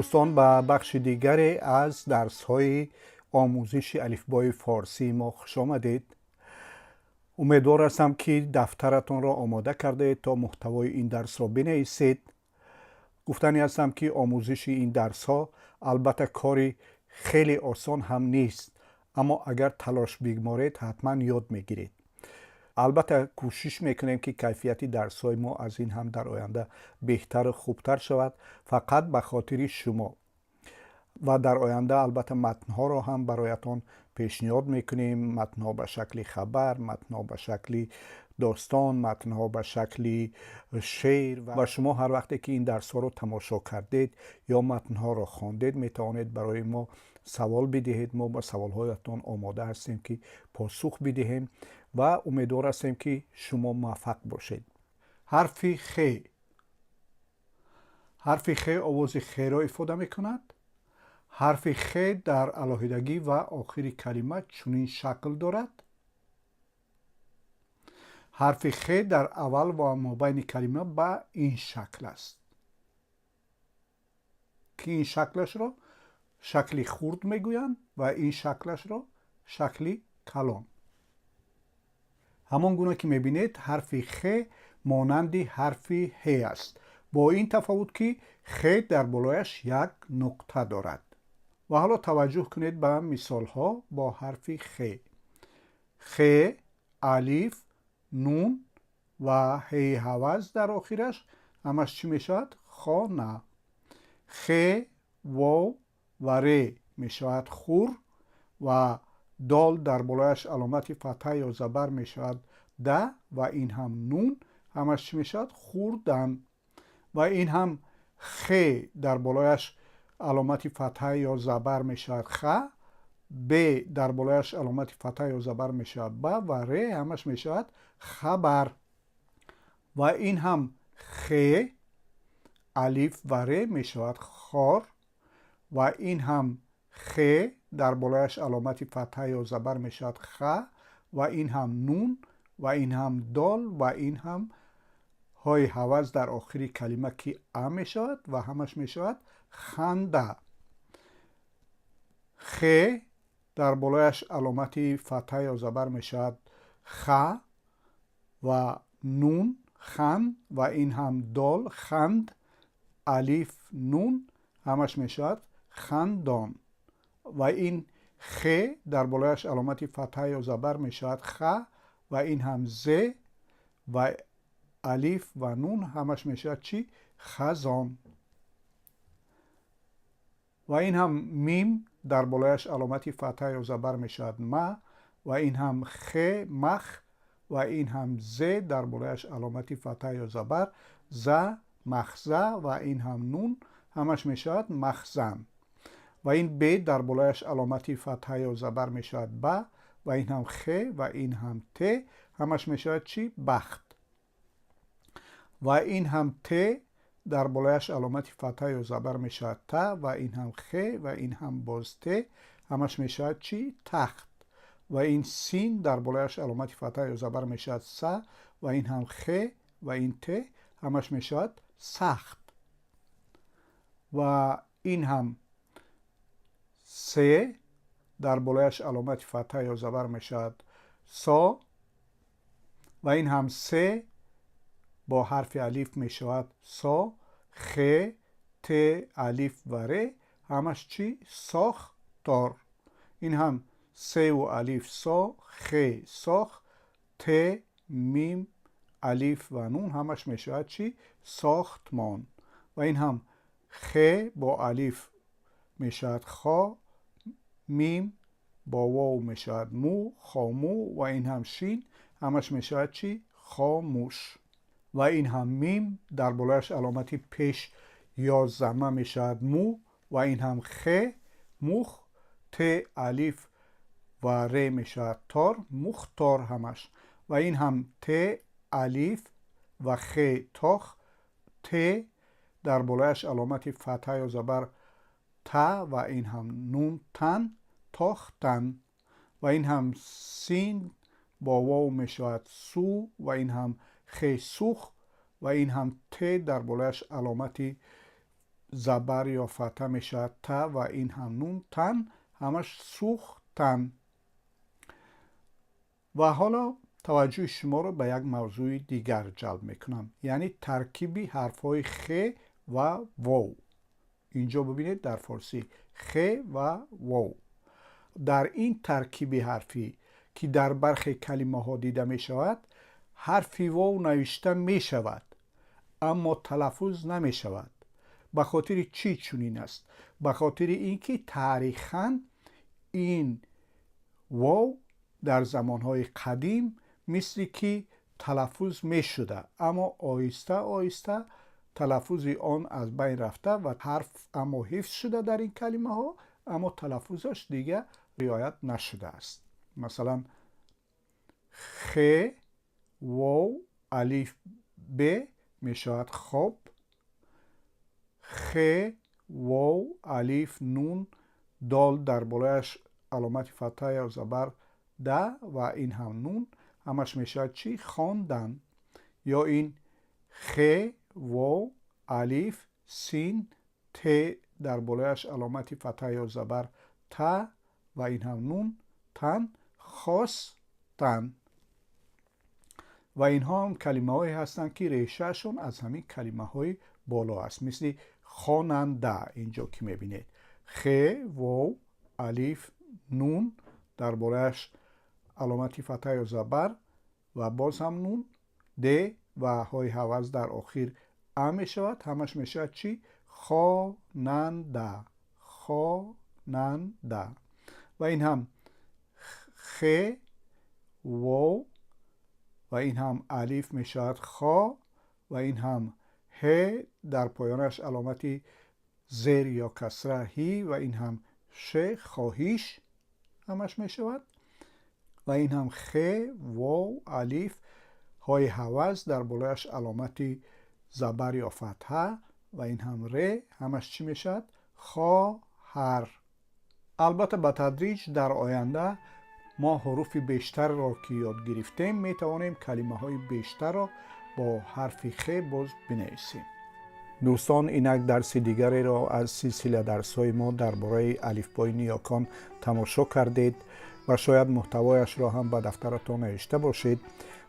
دوستان به بخش دیگری از درس‌های آموزش الفبای فارسی ما خوش آمدید. امیدوار هستم که دفترتون را آماده کرده تا محتوای این درس را بنویسید. گفتنی هستم که آموزش این درس ها البته کاری خیلی آسان هم نیست، اما اگر تلاش بگمارید حتما یاد میگیرید. البته کوشش میکنیم که کیفیت درس های ما از این هم در آینده بهتر و خوبتر شود، فقط به خاطر شما. و در آینده البته متنها را هم برایتان پیشنهاد میکنیم، متنها به شکل خبر، متنها به شکل داستان، متنها به شکل شعر و شما هر وقتی که این درس ها رو تماشا کردید یا متنها را خواندید میتوانید برای ما سوال بدهید. ما با سوال هایتان آماده هستیم که پاسخ بدهیم و امیدوار هستیم که شما موفق باشید. حرف خ. حرف خ آواز خ را افاده میکند. حرف خ در علاهیدگی و آخر کلمه چنین شکل دارد. حرف خ در اول و مابین کلمه به این شکل است که این شکلش را شکل خرد میگویند و این شکلش را شکل کلان. همان گونه که میبینید حرف خ مانند حرف ه است، با این تفاوت که خ در بالایش یک نقطه دارد. و حالا توجه کنید به مثال ها با حرف خ. خ، الف، نون و هی هوز در آخرش همش چی میشود؟ خانه. خ، واو و ر میشود خور و دال در بالایش علامت فتحه یا زبر میشود ده و این هم نون همش چی میشود؟ خوردن. و این هم خ در بالایش علامت فتحه یا زبر میشود خ، ب در بالایش علامت فتحه یا زبر میشود با و ر همش میشود خبر. و این هم خ، الف و ر میشود خار و این هم خ در بالایش علامت فتحه یا زبر میشود خ و این هم نون و این هم دال و این هم های هوز در آخری کلمه که ا میشود و همش میشود خنده. خ در بالایش علامت فتحه یا زبر میشود خ و نون خند و این هم دال خند، الف نون همش میشود خندان. و این خ در بالایش علامت فتحه یا زبر میشود خ و این هم ز و الف و نون همش میشود چی؟ خزان. و این هم میم در بالایش علامت فتحه یا زبر میشود ما و این هم خ مخ و این هم ز در بالایش علامت فتحه یا زبر ز مخزه و این هم نون همش میشود مخزن. و این ب در بالایش علامت فتحه یا زبر میشود با و این هم خ و این هم ت همش میشود چی؟ بخت. و این هم ت در بالایش علامت فتحه یا زبر میشود تا و این هم خ و این هم باز ت همش میشود چی؟ تخت. و این سین در بالایش علامت فتحه یا زبر میشود س و این هم خ و این ت همش میشود سخت. و این هم س در بالایش علامت فتحه یا زبر میشود سا و این هم س با حرف الف میشود سا، خ، ت، الف و ر همش چی؟ ساختار. این هم س و الف سا، خ ساخ، ت میم الف و نون همش میشود چی؟ ساختمان. و این هم خ با الف میشود خا، میم با واو میشود مو خامو و این هم شین همش میشود چی؟ خاموش. و این هم میم در بالایش علامتی پیش یا زمه میشود مو و این هم خ مخ، ت الف و ر میشود تار مختار همش. و این هم ت الف و خ تاخ، ت در بالایش علامت فتحه یا زبر تا و این هم نون تن تاختن. و این هم سین با واو میشود سو و این هم خ سوخ و این هم ت در بالایش علامت زبر یا فتحه میشه تا و این هم نون تن، همش سوختن. و حالا توجه شما رو به یک موضوع دیگر جلب میکنم، یعنی ترکیبی حرفهای خ و واو. اینجا ببینید در فارسی خ و واو. در این ترکیبی حرفی که در برخی کلمه ها دیده می شود، حرفی واو نوشته می شود اما تلفظ نمی شود. به خاطر چی چنین است؟ به خاطر اینکه تاریخاً این واو در زمانهای قدیم مثل که تلفظ می شده، اما آهسته آهسته تلفظ آن از بین رفته و حرف اما حفظ شده در این کلمه ها، اما تلفظش دیگه رعایت نشده است. مثلا خ، واو، الف، ب می شود خوب. خ، واو، الف، نون، دال در بالایش علامت فتحه یا زبر ده و این هم نون، همش می شود چی؟ خواندن. یا این خ، واو، الف، سین، ت در بالایش علامت فتحه یا زبر ت و این هم نون، تن، خواستن. و اینها هم کلمه هایی هستند که ریشه شون از همین کلمه های بالا است، مثل خواننده. اینجا که میبینید خ، واو، الف، نون در بالایش علامت فتحه یا زبر و باز هم نون، د و های حوض در آخر ا می شود، همش می شود چی؟ خواننده، خواننده. و این هم خ، واو و این هم الف می شود خا و این هم ه در پایانش علامت زیر یا کسره هی و این هم ش خواهیش همش می شود. و این هم خ، واو، الف، های حوض در بالایش علامت زبر یا فتحه و این هم ر همش چی می شود؟ خواهر. البته به تدریج در آینده ما حروف بیشتر را که یاد گرفتیم می توانیم کلمه های بیشتر را با حرف خ باز بنویسیم. دوستان، اینک درس دیگری را از سلسله درس‌های ما درباره الفبای نیاکان تماشا کردید و شاید محتوایش را هم به دفترتان نوشته باشید.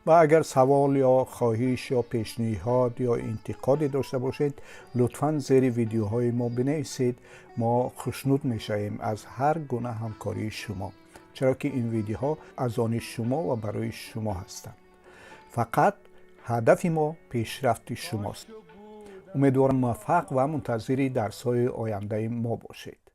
و اگر سوال یا خواهش یا پیشنهاد یا انتقادی داشته باشید، لطفاً زیر ویدیوهای ما بنویسید. ما خوشنود میشویم از هر گونه همکاری شما، چرا که این ویدیوها از آن شما و برای شما هستند. فقط هدف ما پیشرفت شماست. امیدوارم موفق و منتظر درس‌های آینده ما باشید.